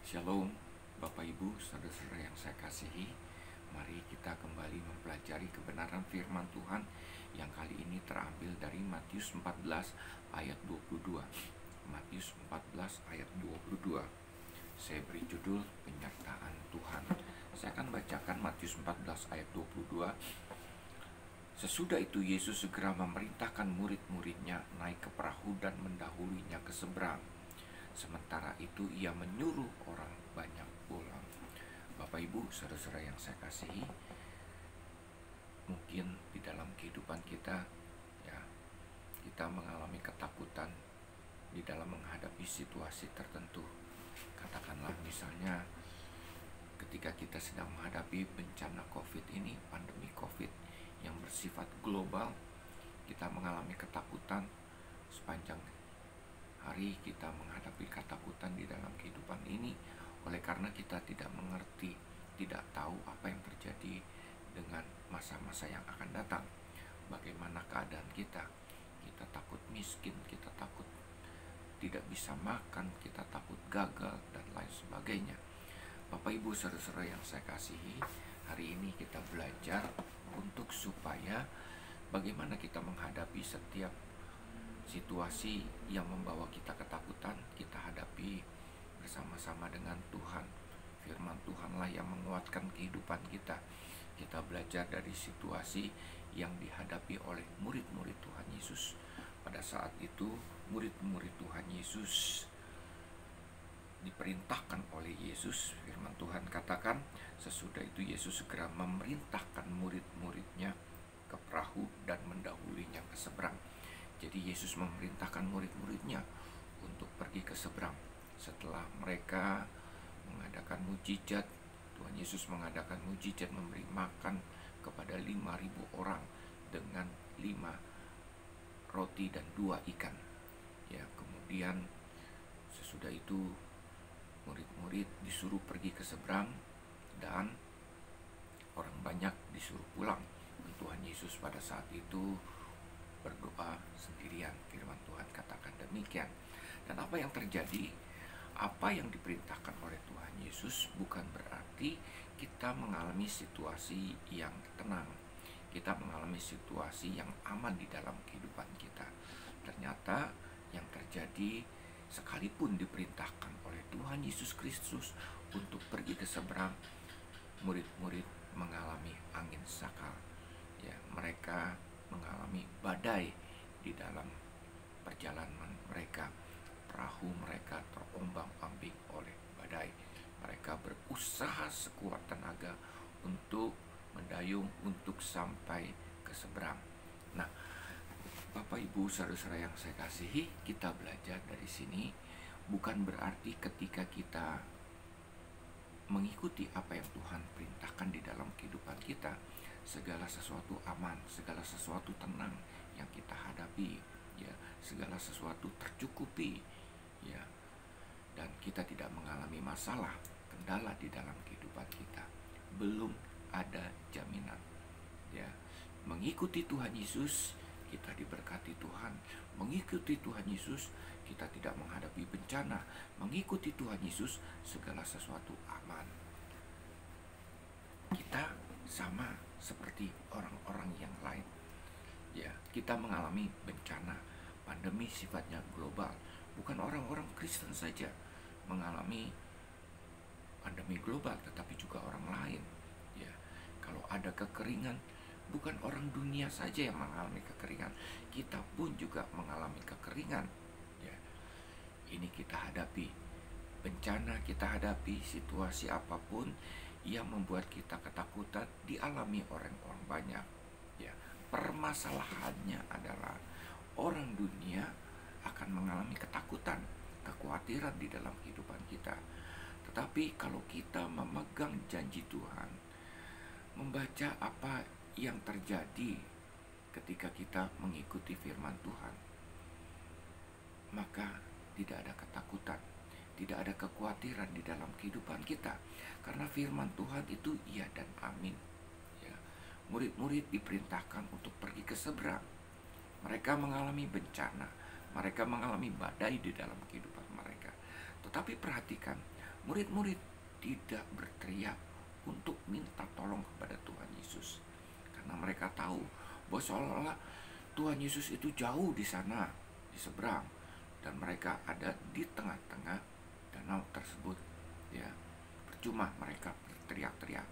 Shalom, Bapak Ibu, saudara-saudara yang saya kasihi. Mari kita kembali mempelajari kebenaran firman Tuhan yang kali ini terambil dari Matius 14 ayat 22. Matius 14 ayat 22. Saya beri judul penyertaan Tuhan. Saya akan bacakan Matius 14 ayat 22. Sesudah itu Yesus segera memerintahkan murid-muridnya naik ke perahu dan mendahulunya ke seberang. Sementara itu ia menyuruh orang banyak pulang. Bapak Ibu, saudara-saudara yang saya kasihi, mungkin di dalam kehidupan kita kita mengalami ketakutan di dalam menghadapi situasi tertentu. Katakanlah misalnya ketika kita sedang menghadapi bencana COVID ini, pandemi COVID yang bersifat global, kita mengalami ketakutan sepanjang hari. Kita menghadapi ketakutan di dalam kehidupan ini oleh karena kita tidak mengerti, tidak tahu apa yang terjadi dengan masa-masa yang akan datang. Bagaimana keadaan kita? Kita takut miskin, kita takut tidak bisa makan, kita takut gagal, dan lain sebagainya. Bapak Ibu saudara-saudara yang saya kasihi, hari ini kita belajar untuk supaya bagaimana kita menghadapi setiap situasi yang membawa kita ketakutan. Kita hadapi bersama-sama dengan Tuhan. Firman Tuhanlah yang menguatkan kehidupan kita. Kita belajar dari situasi yang dihadapi oleh murid-murid Tuhan Yesus. Pada saat itu murid-murid Tuhan Yesus diperintahkan oleh Yesus. Firman Tuhan katakan, sesudah itu Yesus segera memerintahkan murid-muridnya ke perahu dan mendahulinya ke seberang. Jadi Yesus memerintahkan murid-muridnya untuk pergi ke seberang. Setelah mereka mengadakan mujizat, Tuhan Yesus mengadakan mujizat memberi makan kepada 5.000 orang dengan 5 roti dan 2 ikan. Kemudian sesudah itu murid-murid disuruh pergi ke seberang dan orang banyak disuruh pulang. Tuhan Yesus pada saat itu berdoa sendirian. Firman Tuhan katakan demikian. Dan apa yang terjadi, apa yang diperintahkan oleh Tuhan Yesus bukan berarti kita mengalami situasi yang tenang, kita mengalami situasi yang aman di dalam kehidupan kita. Ternyata yang terjadi, sekalipun diperintahkan oleh Tuhan Yesus Kristus untuk pergi ke seberang, murid-murid mengalami angin sakal. Mereka mengalami badai di dalam perjalanan mereka. Perahu mereka terombang-ambing oleh badai. Mereka berusaha sekuat tenaga untuk mendayung, untuk sampai ke seberang. Nah, Bapak Ibu saudara-saudara yang saya kasihi, kita belajar dari sini bukan berarti ketika kita mengikuti apa yang Tuhan perintahkan di dalam kehidupan kita, segala sesuatu aman, segala sesuatu tenang yang kita hadapi, segala sesuatu tercukupi, dan kita tidak mengalami masalah, kendala di dalam kehidupan kita. Belum ada jaminan. Mengikuti Tuhan Yesus, kita diberkati Tuhan. Mengikuti Tuhan Yesus, kita tidak menghadapi bencana. Mengikuti Tuhan Yesus, segala sesuatu aman. Kita sama seperti orang-orang yang lain. Kita mengalami bencana, pandemi sifatnya global. Bukan orang-orang Kristen saja mengalami pandemi global, tetapi juga orang lain. Kalau ada kekeringan, bukan orang dunia saja yang mengalami kekeringan, kita pun juga mengalami kekeringan. Ini kita hadapi bencana, kita hadapi situasi apapun yang membuat kita ketakutan, dialami orang-orang banyak. Permasalahannya adalah orang dunia akan mengalami ketakutan, kekhawatiran di dalam kehidupan kita. Tetapi kalau kita memegang janji Tuhan, membaca apa yang terjadi ketika kita mengikuti firman Tuhan, maka tidak ada ketakutan, tidak ada kekhawatiran di dalam kehidupan kita. Karena firman Tuhan itu iya dan amin. Murid-murid diperintahkan untuk pergi ke seberang. Mereka mengalami bencana, mereka mengalami badai di dalam kehidupan mereka. Tetapi perhatikan, murid-murid tidak berteriak untuk minta tolong kepada Tuhan Yesus, karena mereka tahu bahwa seolah-olah Tuhan Yesus itu jauh di sana, di seberang, dan mereka ada di tengah-tengah danau tersebut. Ya, percuma mereka berteriak-teriak.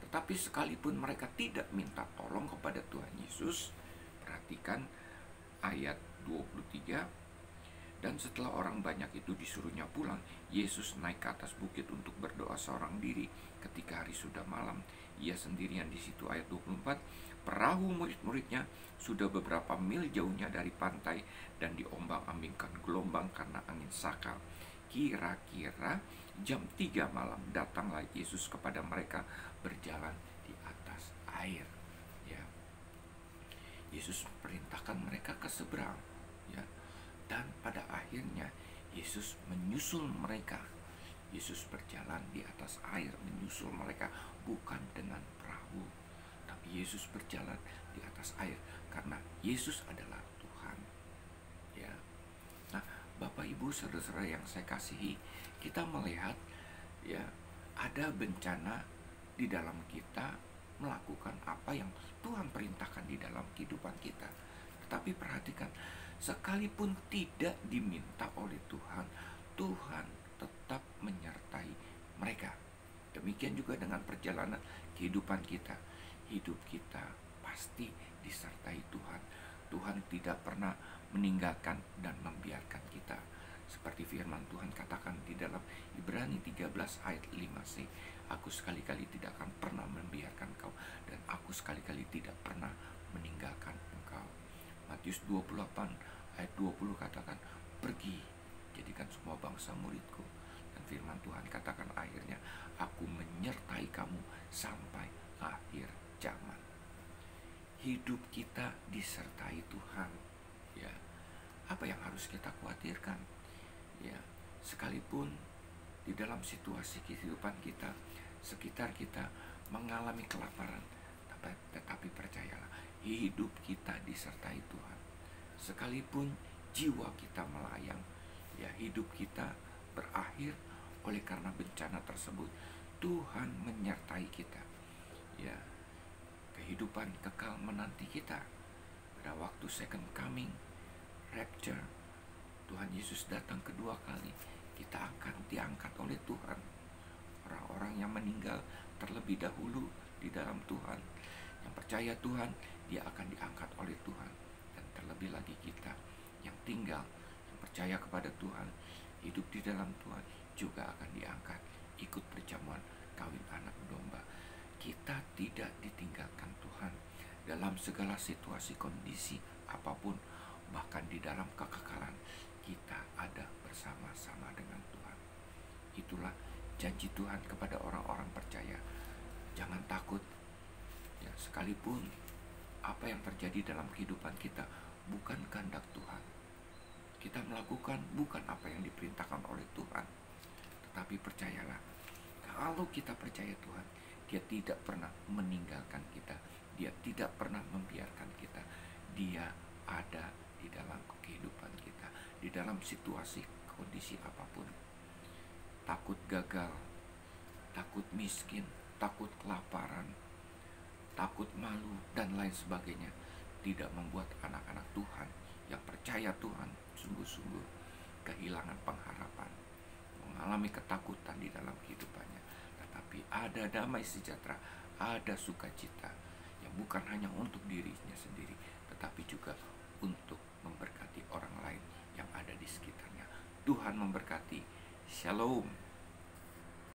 Tetapi sekalipun mereka tidak minta tolong kepada Tuhan Yesus, perhatikan ayat 23. Dan setelah orang banyak itu disuruhnya pulang, Yesus naik ke atas bukit untuk berdoa seorang diri. Ketika hari sudah malam, ia sendirian di situ. Ayat 24, perahu murid-muridnya sudah beberapa mil jauhnya dari pantai dan diombang-ambingkan gelombang karena angin sakal. Kira-kira jam 3 malam datanglah Yesus kepada mereka berjalan di atas air. Ya, Yesus perintahkan mereka ke seberang. Ya, dan pada akhirnya Yesus menyusul mereka. Yesus berjalan di atas air menyusul mereka, bukan dengan perahu, tapi Yesus berjalan di atas air karena Yesus adalah Tuhan. Ya. Nah, Bapak Ibu saudara-saudara yang saya kasihi, kita melihat ya ada bencana di dalam kita melakukan apa yang Tuhan perintahkan di dalam kehidupan kita. Tetapi perhatikan, sekalipun tidak diminta oleh Tuhan, Tuhan tetap menyertai mereka. Demikian juga dengan perjalanan kehidupan kita. Hidup kita pasti disertai Tuhan. Tuhan tidak pernah meninggalkan dan membiarkan kita. Seperti firman Tuhan katakan di dalam Ibrani 13 ayat 5c, aku sekali-kali tidak akan pernah membiarkan kau, dan aku sekali-kali tidak pernah meninggalkan engkau. Matius 28 ayat 20 katakan, pergi, jadikan semua bangsa muridku. Dan firman Tuhan katakan akhirnya, aku menyertai kamu sampai akhir zaman. Hidup kita disertai Tuhan. Ya, apa yang harus kita khawatirkan? Ya, sekalipun di dalam situasi kehidupan kita, sekitar kita mengalami kelaparan, tetapi percayalah, hidup kita disertai Tuhan. Sekalipun jiwa kita melayang, ya hidup kita berakhir oleh karena bencana tersebut, Tuhan menyertai kita. Ya, kehidupan kekal menanti kita. Pada waktu second coming, rapture, Tuhan Yesus datang kedua kali, kita akan diangkat oleh Tuhan. Orang-orang yang meninggal terlebih dahulu di dalam Tuhan, yang percaya Tuhan, dia akan diangkat oleh Tuhan. Dan terlebih lagi kita yang tinggal, yang percaya kepada Tuhan, hidup di dalam Tuhan, juga akan diangkat ikut perjamuan kawin anak domba. Kita tidak ditinggalkan Tuhan dalam segala situasi kondisi apapun, bahkan di dalam kekekalan kita ada bersama-sama dengan Tuhan. Itulah janji Tuhan kepada orang-orang percaya. Jangan takut. Ya, sekalipun apa yang terjadi dalam kehidupan kita bukan kehendak Tuhan, kita melakukan bukan apa yang diperintahkan oleh Tuhan, tetapi percayalah, kalau kita percaya Tuhan, dia tidak pernah meninggalkan kita, dia tidak pernah membiarkan kita, dia ada di dalam kehidupan kita, di dalam situasi kondisi apapun. Takut gagal, takut miskin, takut kelaparan, takut malu, dan lain sebagainya tidak membuat anak-anak Tuhan yang percaya Tuhan sungguh-sungguh kehilangan pengharapan, mengalami ketakutan di dalam kehidupannya. Tetapi ada damai sejahtera, ada sukacita yang bukan hanya untuk dirinya sendiri, tetapi juga untuk memberkati orang lain yang ada di sekitarnya. Tuhan memberkati. Shalom.